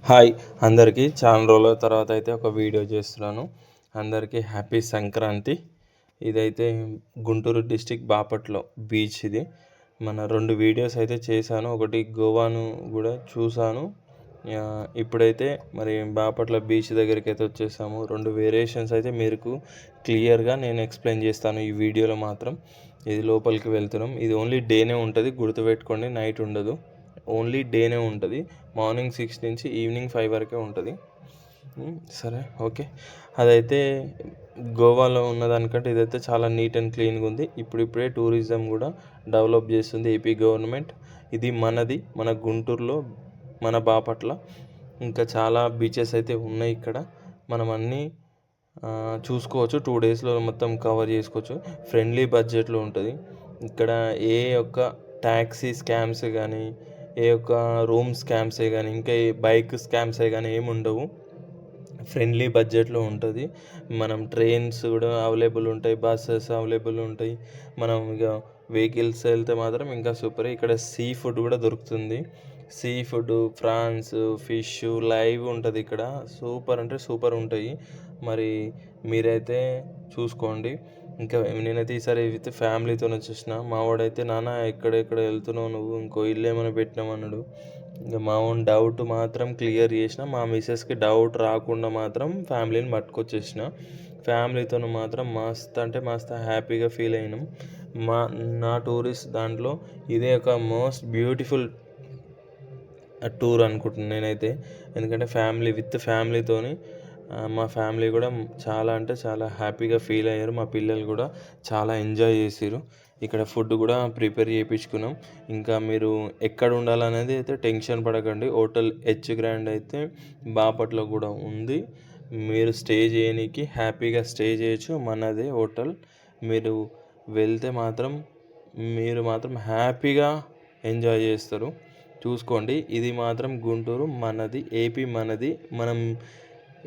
Hi అందరికీ చాలా రోజుల తర్వాత అయితే ఒక వీడియో చేస్తున్నాను. అందరికీ హ్యాపీ సంక్రాంతి. ఇదైతే గుంటూరు డిస్టిక్ బాపట్ల బీచ్ ఇది. మన 2 వీడియోస్ అయితే చేశాను. ఒకటి గోవాను కూడా చూశాను. ఇప్పుడైతే మరి బాపట్ల బీచ్ దగ్గరికి అయితే వచ్చేసాము. 2 వేరియేషన్స్ అయితే మీకు క్లియర్గా నేను ఎక్స్ప్లెయిన్ చేస్తాను ఈ వీడియోలో మాత్రం. ఇది లోపలికి వెళ్తున్నాం. ఇది ఓన్లీ డేనే ఉంటుంది, గుర్తుపెట్టుకోండి, నైట్ ఉండదు. ఓన్లీ డేనే ఉంటుంది. మార్నింగ్ 6 నుంచి ఈవినింగ్ 5 వరకే ఉంటుంది. సరే, ఓకే. అదైతే గోవాలో ఉన్నదానికంటే ఇదైతే చాలా నీట్ అండ్ క్లీన్గా ఉంది. ఇప్పుడిప్పుడే టూరిజం కూడా డెవలప్ చేస్తుంది ఏపీ గవర్నమెంట్. ఇది మనది, మన గుంటూరులో, మన బాపట్ల. ఇంకా చాలా బీచెస్ అయితే ఉన్నాయి ఇక్కడ. మనం అన్నీ చూసుకోవచ్చు. 2 డేస్లో మొత్తం కవర్ చేసుకోవచ్చు. ఫ్రెండ్లీ బడ్జెట్లో ఉంటుంది. ఇక్కడ ఏ ఒక్క ట్యాక్సీ స్కామ్స్ కానీ, ఏ ఒక్క రూమ్ స్కామ్సే కానీ, ఇంకా ఏ బైక్ స్కామ్సే కానీ ఏమి ఉండవు. ఫ్రెండ్లీ బడ్జెట్లో ఉంటుంది. మనం ట్రైన్స్ కూడా అవైలబుల్ ఉంటాయి, బస్సెస్ అవైలబుల్ ఉంటాయి. మనం ఇక వెహికల్స్ వెళ్తే మాత్రం ఇంకా సూపర్. ఇక్కడ సీ ఫుడ్ కూడా దొరుకుతుంది. Sea food, prawns, fish live ఉంటుంది ఇక్కడ. సూపర్ అంటే సూపర్ ఉంటాయి. మరి మీరైతే చూసుకోండి. ఇంకా నేనైతే ఈసారి విత్ ఫ్యామిలీతో వచ్చేసిన. మా వాడైతే, నాన్న ఎక్కడెక్కడ వెళ్తున్నావు నువ్వు, ఇంకో ఇల్లు ఏమైనా పెట్టినావు అన్నాడు. ఇంకా మా ఓన్ డౌట్ మాత్రం క్లియర్ చేసిన. మా మిస్సెస్కి డౌట్ రాకుండా మాత్రం ఫ్యామిలీని పట్టుకొచ్చేసిన. ఫ్యామిలీతో మాత్రం మస్త్ అంటే మస్త్ హ్యాపీగా ఫీల్ అయినాం. నా టూరిస్ట్ దాంట్లో ఇదే ఒక మోస్ట్ బ్యూటిఫుల్ టూర్ అనుకుంటున్నాను నేనైతే. ఎందుకంటే విత్ ఫ్యామిలీతోని మా ఫ్యామిలీ కూడా చాలా అంటే చాలా హ్యాపీగా ఫీల్ అయ్యారు. మా పిల్లలు కూడా చాలా ఎంజాయ్ చేసారు. ఇక్కడ ఫుడ్ కూడా ప్రిపేర్ చేయించుకున్నాం. ఇంకా మీరు ఎక్కడ ఉండాలనేది అయితే టెన్షన్ పడకండి. హోటల్ హెచ్ గ్రాండ్ అయితే బాపట్ల కూడా ఉంది. మీరు స్టే చేయడానికి హ్యాపీగా స్టే చేయొచ్చు. మనదే హోటల్. మీరు వెళ్తే మాత్రం మీరు మాత్రం హ్యాపీగా ఎంజాయ్ చేస్తారు. చూసుకోండి. ఇది మాత్రం గుంటూరు మనది, ఏపీ మనది. మనం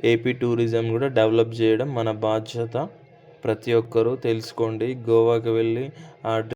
ఏపీ టూరిజం కూడా డెవలప్ చేయడం మన బాధ్యత. ప్రతి ఒక్కరూ తెలుసుకోండి. గోవాకి వెళ్ళి ఆ